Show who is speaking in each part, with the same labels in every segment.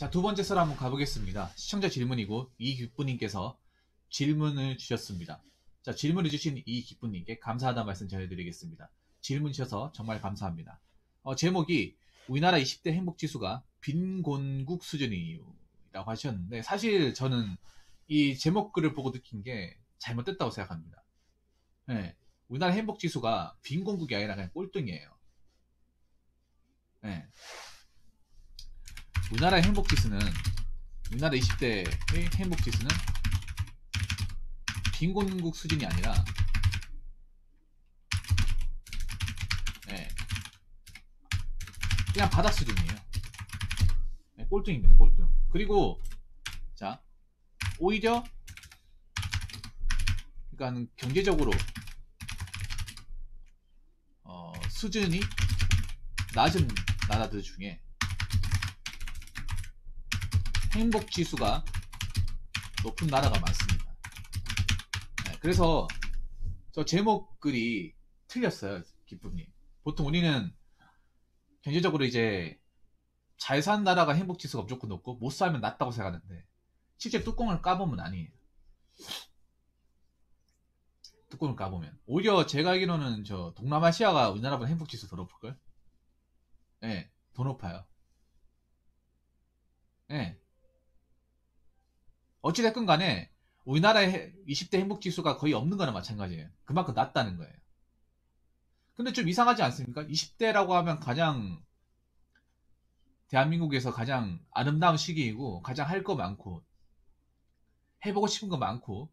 Speaker 1: 자, 두 번째 썰 한번 가보겠습니다. 시청자 질문이고 이기쁘님께서 질문을 주셨습니다. 자, 질문을 주신 이기쁘님께 감사하다는 말씀 전해드리겠습니다. 질문 주셔서 정말 감사합니다. 제목이 우리나라 20대 행복지수가 빈곤국 수준이라고 하셨는데, 사실 저는 이 제목글을 보고 느낀 게 잘못됐다고 생각합니다. 네, 우리나라 행복지수가 빈곤국이 아니라 그냥 꼴등이에요. 네. 우리나라 20대의 행복지수는 빈곤국 수준이 아니라 네, 그냥 바닥 수준이에요. 네, 꼴등입니다. 꼴등. 그리고 자, 오히려 그러니까 경제적으로 수준이 낮은 나라들 중에 행복지수가 높은 나라가 많습니다. 네, 그래서 저 제목글이 틀렸어요. 기쁨님. 보통 우리는 경제적으로 이제 잘 사는 나라가 행복지수가 무조건 높고 못 살면 낮다고 생각하는데, 실제 뚜껑을 까보면 아니에요. 뚜껑을 까보면 오히려 제가 알기로는 저 동남아시아가 우리나라보다 행복지수 더 높을걸? 네, 더 높아요. 네. 어찌됐건 간에 우리나라의 20대 행복지수가 거의 없는 거나 마찬가지예요. 그만큼 낮다는 거예요. 근데 좀 이상하지 않습니까? 20대라고 하면 가장 대한민국에서 가장 아름다운 시기이고 가장 할 거 많고 해보고 싶은 거 많고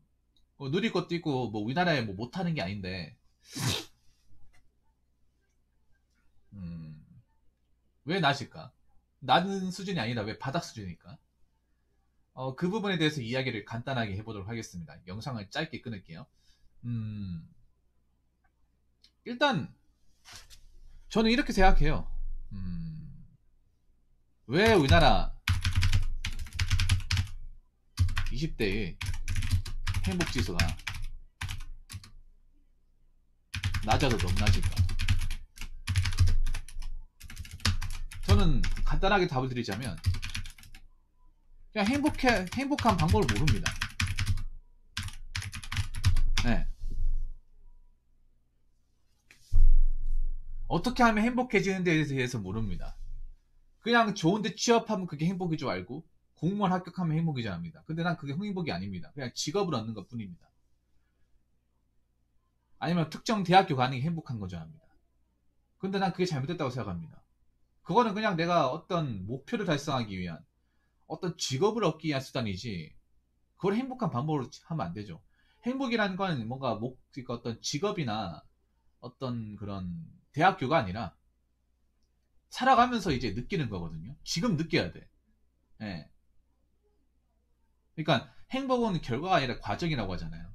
Speaker 1: 누릴 것도 있고 뭐 우리나라에 뭐 못하는 게 아닌데 왜 낮을까? 낮은 수준이 아니라 왜 바닥 수준일까? 그 부분에 대해서 이야기를 간단하게 해보도록 하겠습니다. 영상을 짧게 끊을게요. 일단 저는 이렇게 생각해요. 왜 우리나라 20대의 행복지수가 낮아도 너무 낮을까? 저는 간단하게 답을 드리자면 그냥 행복한 방법을 모릅니다. 네. 어떻게 하면 행복해지는 데에 대해서 모릅니다. 그냥 좋은데 취업하면 그게 행복인 줄 알고 공무원 합격하면 행복인 줄 압니다. 근데 난 그게 행복이 아닙니다. 그냥 직업을 얻는 것 뿐입니다. 아니면 특정 대학교 가는 게 행복한 거죠 압니다. 근데 난 그게 잘못됐다고 생각합니다. 그거는 그냥 내가 어떤 목표를 달성하기 위한 어떤 직업을 얻기 위한 수단이지 그걸 행복한 방법으로 하면 안 되죠. 행복이라는 건 뭔가 그러니까 어떤 직업이나 어떤 그런 대학교가 아니라 살아가면서 이제 느끼는 거거든요. 지금 느껴야 돼. 예. 그러니까 행복은 결과가 아니라 과정이라고 하잖아요.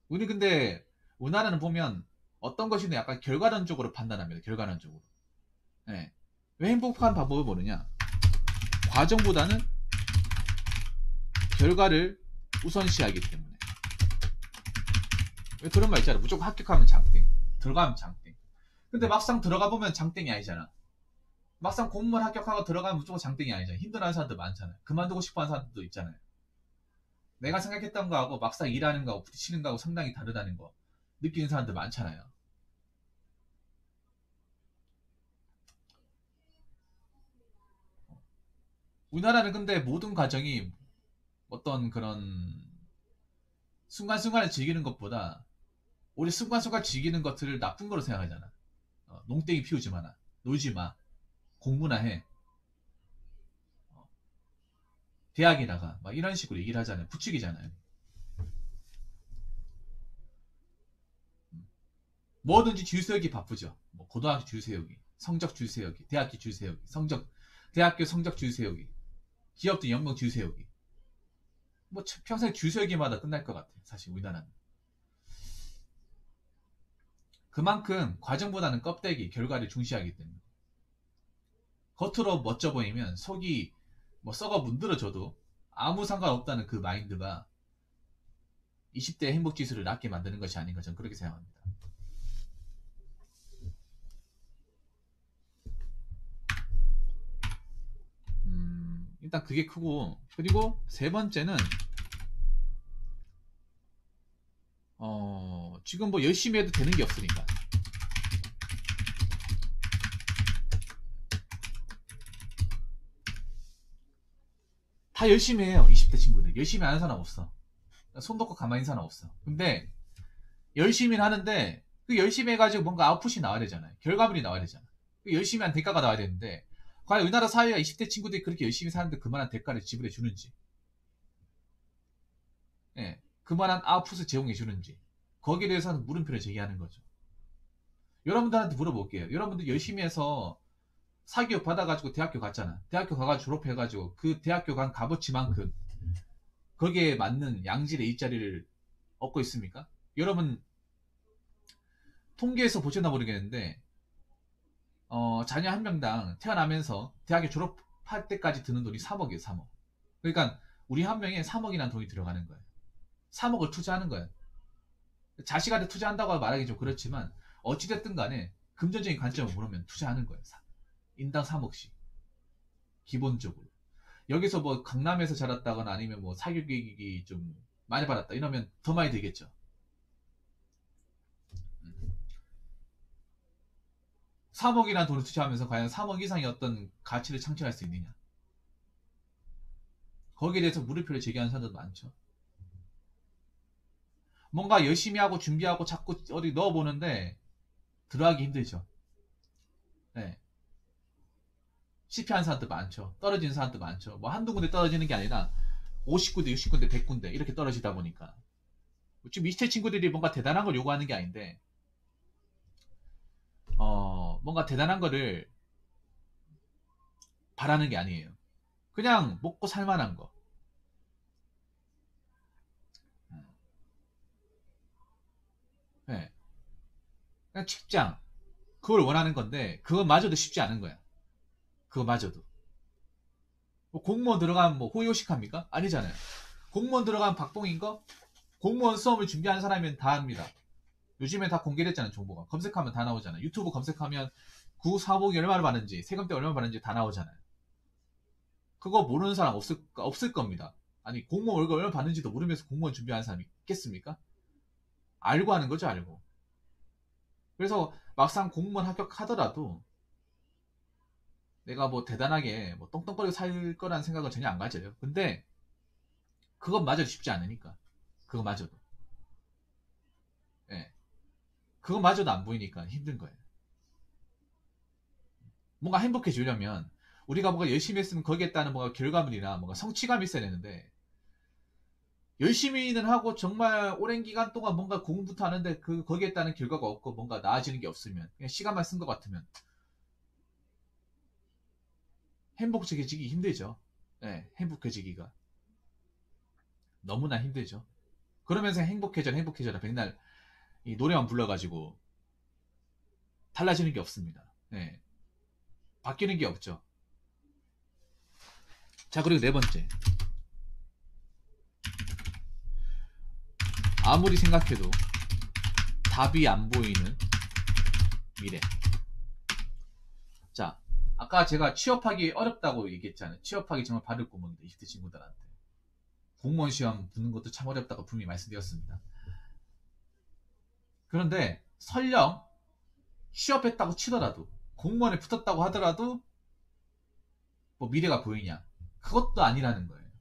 Speaker 1: 우리 근데 우리나라는 보면 어떤 것이든 약간 결과론적으로 판단합니다. 결과론적으로. 예. 왜 행복한 방법을 모르냐? 과정보다는 결과를 우선시하기 때문에. 왜 그런 말 있잖아. 무조건 합격하면 장땡, 들어가면 장땡. 근데 막상 들어가 보면 장땡이 아니잖아. 막상 공무원 합격하고 들어가면 무조건 장땡이 아니잖아. 힘들어하는 사람들 많잖아요. 그만두고 싶어하는 사람들도 있잖아요. 내가 생각했던 거하고 막상 일하는 거하고 부딪히는 거하고 상당히 다르다는 거 느끼는 사람들 많잖아요. 우리나라는 근데 모든 과정이 어떤 그런 순간순간을 즐기는 것보다 우리 순간순간 즐기는 것들을 나쁜 거로 생각하잖아. 농땡이 피우지 마라. 놀지 마. 공부나 해. 대학에 나가. 막 이런 식으로 얘기를 하잖아요. 부추기잖아요. 뭐든지 줄 세우기 바쁘죠. 뭐 고등학교 줄 세우기, 성적 줄 세우기, 대학교 줄 세우기, 대학교 성적 줄 세우기, 기업도 연봉 줄 세우기. 뭐 평생 줄 세우기마다 끝날 것 같아. 사실 우리나라는. 그만큼 과정보다는 껍데기, 결과를 중시하기 때문에. 겉으로 멋져 보이면 속이 뭐 썩어 문드러져도 아무 상관없다는 그 마인드가 20대 행복지수를 낮게 만드는 것이 아닌가 저는 그렇게 생각합니다. 일단 그게 크고, 그리고 세 번째는 지금 뭐 열심히 해도 되는 게 없으니까. 다 열심히 해요. 20대 친구들 열심히 하는 사람 없어. 손 놓고 가만히 있는 사람 없어. 근데 열심히 하는데 그 열심히 해가지고 뭔가 아웃풋이 나와야 되잖아요. 결과물이 나와야 되잖아. 그 열심히 한 대가가 나와야 되는데, 과연 우리나라 사회가 20대 친구들이 그렇게 열심히 사는데 그만한 대가를 지불해 주는지, 예, 그만한 아웃풋을 제공해 주는지, 거기에 대해서는 물음표를 제기하는 거죠. 여러분들한테 물어볼게요. 여러분들 열심히 해서 사교육 받아가지고 대학교 갔잖아. 대학교 가가지고 졸업해가지고 그 대학교 간 값어치만큼 거기에 맞는 양질의 일자리를 얻고 있습니까? 여러분 통계에서 보셨나 모르겠는데, 자녀 한 명당 태어나면서 대학교 졸업할 때까지 드는 돈이 3억이에요, 3억. 그러니까 우리 한 명에 3억이라는 돈이 들어가는 거예요. 3억을 투자하는 거예요. 자식한테 투자한다고 말하기 좀 그렇지만, 어찌됐든 간에 금전적인 관점을 보면 투자하는 거예요. 인당 3억씩. 기본적으로. 여기서 뭐 강남에서 자랐다거나 아니면 뭐 사교육이 좀 많이 받았다 이러면 더 많이 되겠죠. 3억이라는 돈을 투자하면서 과연 3억 이상의 어떤 가치를 창출할 수 있느냐. 거기에 대해서 물음표를 제기하는 사람들도 많죠. 뭔가 열심히 하고 준비하고 자꾸 어디 넣어보는데 들어가기 힘들죠. 네. 실패한 사람도 많죠. 떨어지는 사람도 많죠. 뭐 한두 군데 떨어지는 게 아니라 50군데, 60군데, 100군데 이렇게 떨어지다 보니까. 지금 20대 친구들이 뭔가 대단한 걸 요구하는 게 아닌데, 뭔가 대단한 거를 바라는 게 아니에요. 그냥 먹고 살만한 거. 네. 그냥 직장. 그걸 원하는 건데, 그거마저도 쉽지 않은 거야. 그거마저도. 뭐 공무원 들어가면 뭐 호요식합니까? 아니잖아요. 공무원 들어가면 박봉인 거? 공무원 수험을 준비하는 사람이면 다 합니다. 요즘에 다 공개됐잖아요, 정보가. 검색하면 다 나오잖아요. 유튜브 검색하면 구 사복이 얼마나 받는지, 세금 때 얼마나 받는지 다 나오잖아요. 그거 모르는 사람 없을 겁니다. 아니, 공무원 월급 얼마 받는지도 모르면서 공무원 준비하는 사람이 있겠습니까? 알고 하는 거죠, 알고. 그래서 막상 공무원 합격하더라도 내가 뭐 대단하게 뭐 똥똥거리고 살 거라는 생각을 전혀 안 가져요. 근데 그것마저도 쉽지 않으니까. 그것마저도. 예. 그것마저도 안 보이니까 힘든 거예요. 뭔가 행복해지려면 우리가 뭔가 열심히 했으면 거기에 따른 뭔가 결과물이나 뭔가 성취감이 있어야 되는데, 열심히는 하고 정말 오랜 기간 동안 뭔가 공부부터 하는데 거기에 따른 결과가 없고 뭔가 나아지는 게 없으면, 그냥 시간만 쓴 것 같으면 행복해지기 힘들죠. 네, 행복해지기가 너무나 힘들죠. 그러면서 행복해져라 백날 이 노래만 불러가지고 달라지는 게 없습니다. 네, 바뀌는 게 없죠. 자, 그리고 네 번째, 아무리 생각해도 답이 안 보이는 미래. 자, 아까 제가 취업하기 어렵다고 얘기했잖아요. 취업하기 정말 바를 구멍인데 20대 친구들한테 공무원 시험 붙는 것도 참 어렵다고 분명히 말씀드렸습니다. 그런데 설령 취업했다고 치더라도, 공무원에 붙었다고 하더라도 뭐 미래가 보이냐? 그것도 아니라는 거예요.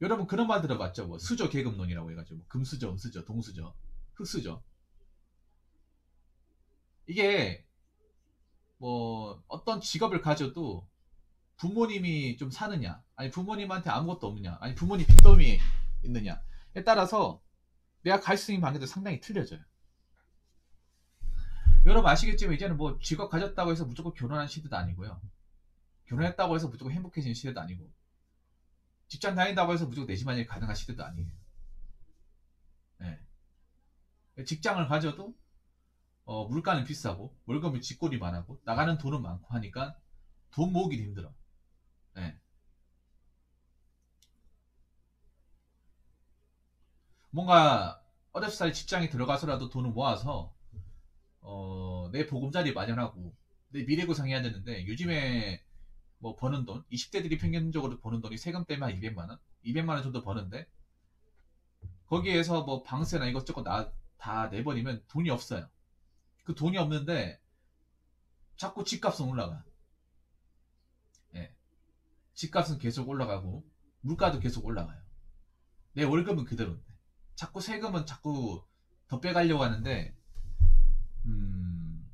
Speaker 1: 여러분 그런 말 들어봤죠? 뭐 수저 계급론이라고 해가지고 뭐 금수저, 은수저, 동수저, 흑수저. 이게 뭐 어떤 직업을 가져도 부모님이 좀 사느냐, 아니 부모님한테 아무것도 없느냐, 아니 부모님 빚더미 있느냐에 따라서 내가 갈 수 있는 방향도 상당히 틀려져요. 여러분 아시겠지만 이제는 뭐 직업 가졌다고 해서 무조건 결혼하는 시대도 아니고요. 결혼했다고 해서 무조건 행복해지는 시대도 아니고, 직장 다닌다고 해서 무조건 내 집안일이 가능한 시대도 아니에요. 네. 직장을 가져도 물가는 비싸고 월급이 쥐꼬리 많고 나가는 돈은 많고 하니까 돈 모으기도 힘들어. 네. 뭔가 어렵사리 직장에 들어가서라도 돈을 모아서 내 보금자리 마련하고 내 미래 구상해야 되는데, 요즘에 뭐 버는 돈, 20대들이 평균적으로 버는 돈이 세금 때문에 한 200만 원, 200만 원 정도 버는데 거기에서 뭐 방세나 이것저것 다 내버리면 돈이 없어요. 그 돈이 없는데 자꾸 집값은 올라가. 예. 집값은 계속 올라가고 물가도 계속 올라가요. 내 월급은 그대로인데 자꾸 세금은 자꾸 더 빼가려고 하는데 음,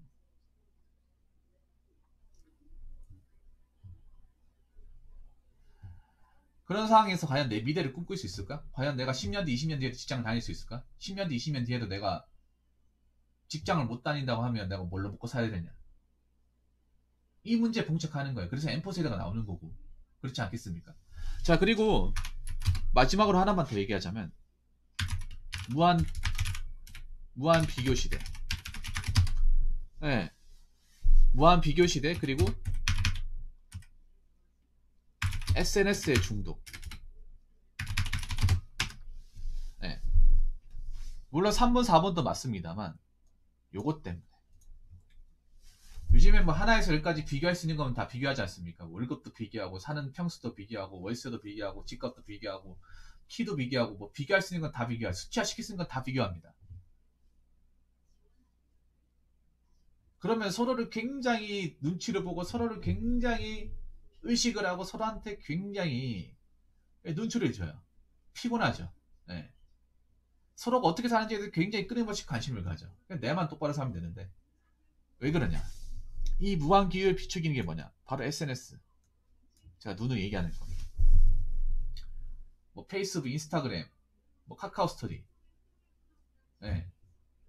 Speaker 1: 그런 상황에서 과연 내 미래를 꿈꿀 수 있을까? 과연 내가 10년 뒤, 20년 뒤에도 직장을 다닐 수 있을까? 10년 뒤, 20년 뒤에도 내가 직장을 못 다닌다고 하면 내가 뭘로 먹고 살아야 되냐? 이 문제에 봉착하는 거예요. 그래서 M4 세대가 나오는 거고. 그렇지 않겠습니까? 자, 그리고 마지막으로 하나만 더 얘기하자면 무한 비교 시대. 네. 무한 비교 시대 그리고 SNS의 중독. 네. 물론 3번, 4번도 맞습니다만 요것 때문에 요즘에 뭐 하나에서 열까지 비교할 수 있는 거면 다 비교하지 않습니까? 월급도 비교하고 사는 평수도 비교하고 월세도 비교하고 집값도 비교하고 키도 비교하고 뭐 비교할 수 있는 건 다 비교하고 수치화 시킬 수 있는 건 다 비교합니다. 그러면 서로를 굉장히 눈치를 보고 서로를 굉장히 의식을 하고 서로한테 굉장히 눈초리를 줘요. 피곤하죠. 네. 서로가 어떻게 사는지에 대해서 굉장히 끊임없이 관심을 가져. 그냥 내만 똑바로 살면 되는데 왜 그러냐? 이 무한 기회를 비추기는 게 뭐냐? 바로 SNS. 제가 누누이 얘기하는 거. 뭐 페이스북, 인스타그램, 뭐 카카오 스토리. 네.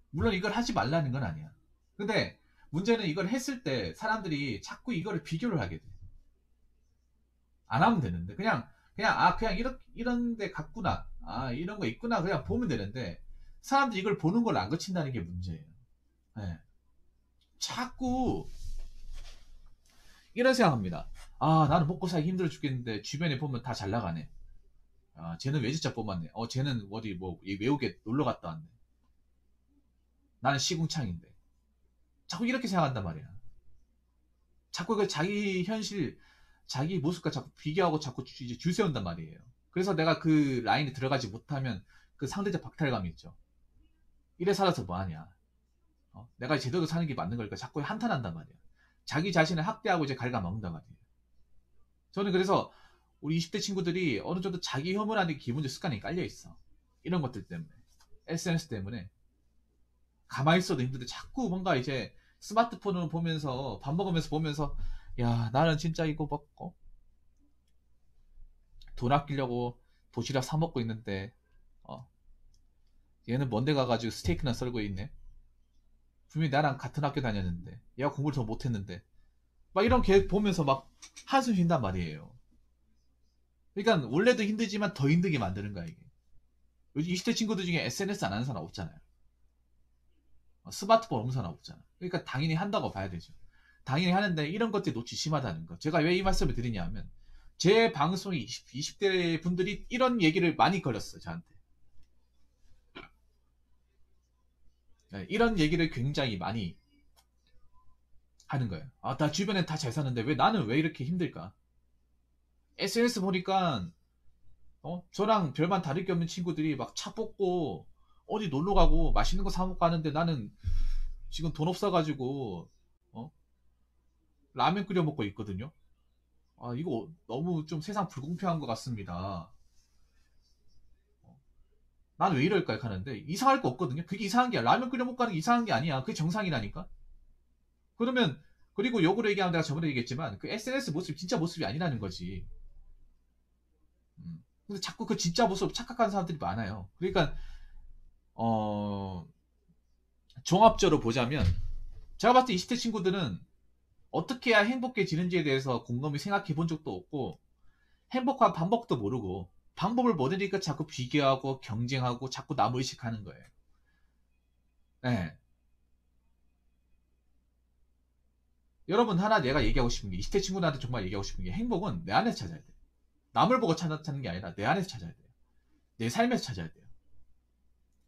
Speaker 1: 물론 이걸 하지 말라는 건 아니야. 근데 문제는 이걸 했을 때 사람들이 자꾸 이거를 비교를 하게 돼. 안 하면 되는데 그냥 이런 데 갔구나. 아, 이런 거 있구나. 그냥 보면 되는데 사람들이 이걸 보는 걸 안 거친다는 게 문제예요. 네. 자꾸 이런 생각합니다. 아, 나는 먹고 살기 힘들어 죽겠는데 주변에 보면 다 잘 나가네. 아, 쟤는 외제차 뽑았네. 쟤는 어디 뭐 외국에 놀러 갔다 왔네. 나는 시궁창인데. 자꾸 이렇게 생각한단 말이야. 자꾸 그 자기 현실, 자기 모습과 자꾸 비교하고 자꾸 이제 줄 세운단 말이에요. 그래서 내가 그 라인에 들어가지 못하면 그 상대적 박탈감이 있죠. 이래 살아서 뭐하냐. 내가 제대로 사는 게 맞는 걸까 자꾸 한탄한단 말이야. 자기 자신을 학대하고 이제 갉아먹는단 말이에요. 저는 그래서 우리 20대 친구들이 어느 정도 자기 혐오라는 기본적 습관이 깔려 있어. 이런 것들 때문에. SNS 때문에. 가만히 있어도 힘든데 자꾸 뭔가 이제 스마트폰을 보면서 밥 먹으면서 보면서 야, 나는 진짜 이거 먹고 돈 아끼려고 도시락 사 먹고 있는데 어, 얘는 먼데 가가지고 스테이크나 썰고 있네. 분명히 나랑 같은 학교 다녔는데 얘가 공부를 더 못했는데 막 이런 게 보면서 막 한숨 쉰단 말이에요. 그러니까 원래도 힘들지만 더 힘들게 만드는 거야 이게. 요즘 20대 친구들 중에 SNS 안 하는 사람 없잖아요. 스마트폰 없는 사람 없잖아. 그러니까 당연히 한다고 봐야 되죠. 당연히 하는데 이런 것들이 놓치 심하다는 거. 제가 왜 이 말씀을 드리냐면 제 방송이 20대 분들이 이런 얘기를 많이 걸었어요. 저한테. 네, 이런 얘기를 굉장히 많이 하는 거예요. 아, 나 주변에 다 잘 사는데 왜 나는 왜 이렇게 힘들까? SNS 보니까 저랑 별반 다를 게 없는 친구들이 막 차 뽑고 어디 놀러 가고 맛있는 거 사 먹고 하는데 나는 지금 돈 없어가지고 어? 라면 끓여 먹고 있거든요. 아, 이거 너무 좀 세상 불공평한 것 같습니다. 나는 왜 이럴까 하는데 이상할 거 없거든요. 그게 이상한 게 아니라 라면 끓여 먹고 하는 게 이상한 게 아니야. 그게 정상이라니까. 그러면 그리고 역으로 얘기하면 내가 저번에 얘기했지만 그 SNS 모습이 진짜 모습이 아니라는 거지. 근데 자꾸 그 진짜 모습 착각하는 사람들이 많아요. 그러니까 어 종합적으로 보자면 제가 봤을 때 20대 친구들은 어떻게 해야 행복해지는지에 대해서 곰곰이 생각해 본 적도 없고 행복한 방법도 모르고 방법을 모르니까 자꾸 비교하고 경쟁하고 자꾸 남 의식하는 거예요. 네. 여러분 하나 내가 얘기하고 싶은 게 20대 친구들한테 정말 얘기하고 싶은 게 행복은 내 안에서 찾아야 돼. 남을 보고 찾는 게 아니라 내 안에서 찾아야 돼요. 내 삶에서 찾아야 돼요.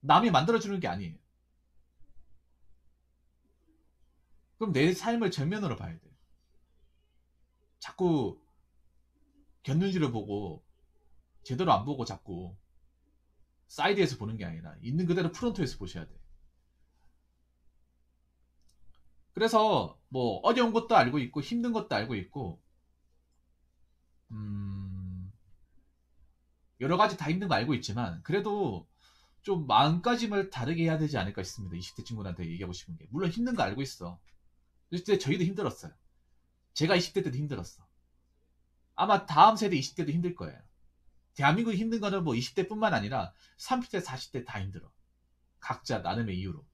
Speaker 1: 남이 만들어주는 게 아니에요. 그럼 내 삶을 전면으로 봐야 돼요. 자꾸 곁눈질을 보고 제대로 안 보고 자꾸 사이드에서 보는 게 아니라 있는 그대로 프론트에서 보셔야 돼. 그래서 뭐 어려운 것도 알고 있고 힘든 것도 알고 있고 여러 가지 다 힘든 거 알고 있지만 그래도 좀 마음가짐을 다르게 해야 되지 않을까 싶습니다. 20대 친구들한테 얘기하고 싶은 게. 물론 힘든 거 알고 있어. 그때 저희도 힘들었어요. 제가 20대 때도 힘들었어. 아마 다음 세대 20대도 힘들 거예요. 대한민국이 힘든 거는 뭐 20대뿐만 아니라 30대, 40대 다 힘들어. 각자 나름의 이유로.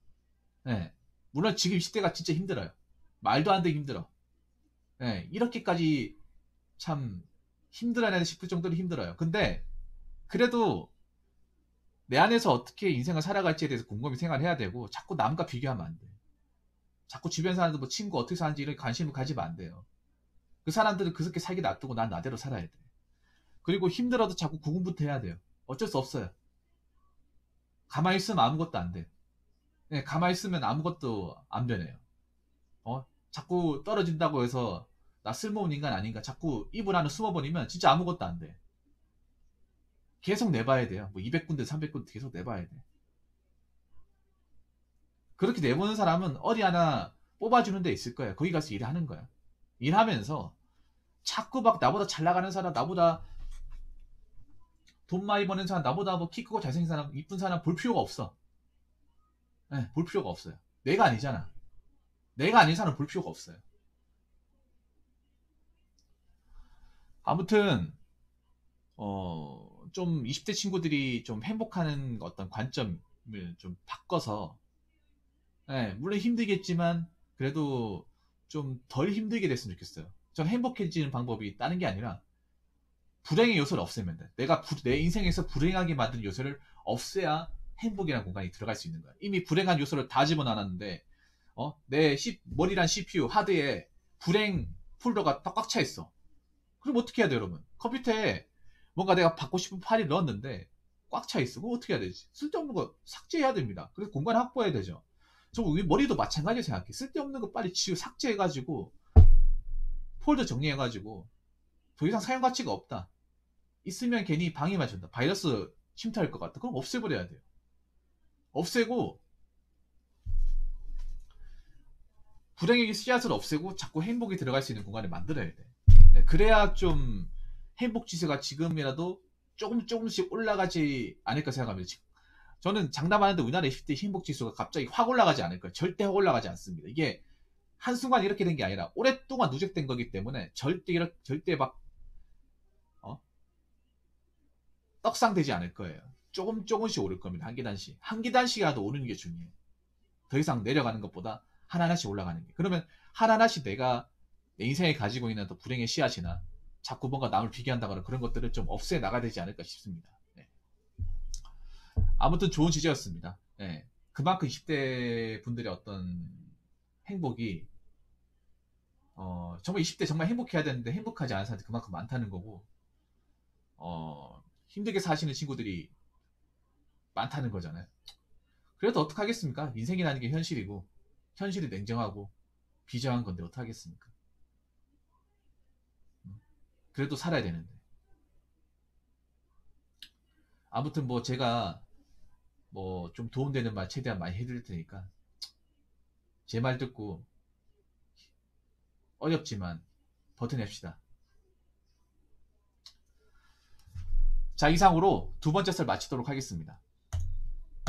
Speaker 1: 네. 물론 지금 20대가 진짜 힘들어요. 말도 안 되게 힘들어. 네. 이렇게까지 참 힘들어야 싶을 정도로 힘들어요. 근데 그래도 내 안에서 어떻게 인생을 살아갈지에 대해서 곰곰이 생각해야 되고 자꾸 남과 비교하면 안 돼. 자꾸 주변 사람들 뭐 친구 어떻게 사는지 이런 관심을 가지면 안 돼요. 그 사람들은 그렇게 살기 놔두고 난 나대로 살아야 돼. 그리고 힘들어도 자꾸 구분부터 해야 돼요. 어쩔 수 없어요. 가만히 있으면 아무것도 안 돼. 네, 가만히 있으면 아무것도 안 변해요. 자꾸 떨어진다고 해서 나 쓸모없는 인간 아닌가 자꾸 입을 안에 숨어버리면 진짜 아무것도 안 돼. 계속 내봐야 돼요. 뭐 200군데 300군데 계속 내봐야 돼. 그렇게 내보는 사람은 어디 하나 뽑아주는 데 있을 거예요. 거기 가서 일을 하는 거야. 일하면서 자꾸 막 나보다 잘 나가는 사람, 나보다 돈 많이 버는 사람, 나보다 뭐 키 크고 잘생긴 사람, 이쁜 사람 볼 필요가 없어. 네, 볼 필요가 없어요. 내가 아니잖아. 내가 아닌 사람 볼 필요가 없어요. 아무튼 좀 20대 친구들이 좀 행복하는 어떤 관점을 좀 바꿔서 물론 힘들겠지만 그래도 좀 덜 힘들게 됐으면 좋겠어요. 전 행복해지는 방법이 다른 게 아니라 불행의 요소를 없애면 돼. 내 인생에서 불행하게 만든 요소를 없애야 행복이라는 공간이 들어갈 수 있는 거야. 이미 불행한 요소를 다 집어넣었는데 머리란 CPU 하드에 불행 폴더가 꽉 차 있어. 그럼 어떻게 해야 돼, 여러분? 컴퓨터에 뭔가 내가 받고 싶은 파일을 넣었는데 꽉 차 있어. 그럼 어떻게 해야 되지? 쓸데없는 거 삭제해야 됩니다. 그래서 공간 확보해야 되죠. 저 우리 머리도 마찬가지로 생각해. 쓸데없는 거 빨리 삭제해가지고 폴더 정리해가지고 더 이상 사용 가치가 없다. 있으면 괜히 방해만 준다. 바이러스 침투할 것 같다. 그럼 없애버려야 돼요. 없애고 불행의 씨앗을 없애고 자꾸 행복이 들어갈 수 있는 공간을 만들어야 돼. 그래야 좀 행복 지수가 지금이라도 조금씩 올라가지 않을까 생각합니다. 저는 장담하는데 우리나라 20대 행복 지수가 갑자기 확 올라가지 않을 거예요. 절대 확 올라가지 않습니다. 이게 한순간 이렇게 된 게 아니라 오랫동안 누적된 거기 때문에 절대 막 떡상되지 않을 거예요. 조금씩 오를 겁니다. 한 계단씩. 한 계단씩이라도 오르는 게 중요해요. 더 이상 내려가는 것보다 하나하나씩 올라가는 게. 그러면 하나하나씩 내가 내 인생에 가지고 있는 또 불행의 씨앗이나 자꾸 뭔가 남을 비교한다거나 그런 것들을 좀 없애 나가야 되지 않을까 싶습니다. 네. 아무튼 좋은 주제였습니다. 네. 그만큼 20대 분들의 어떤 행복이 정말 20대 정말 행복해야 되는데 행복하지 않은 사람들이 그만큼 많다는 거고 힘들게 사시는 친구들이 많다는 거잖아요. 그래도 어떡하겠습니까? 인생이라는 게 현실이고 현실이 냉정하고 비정한 건데 어떡하겠습니까? 그래도 살아야 되는데. 아무튼 뭐 제가 뭐 좀 도움되는 말 최대한 많이 해드릴 테니까 제 말 듣고 어렵지만 버텨냅시다. 자, 이상으로 두 번째 썰 마치도록 하겠습니다.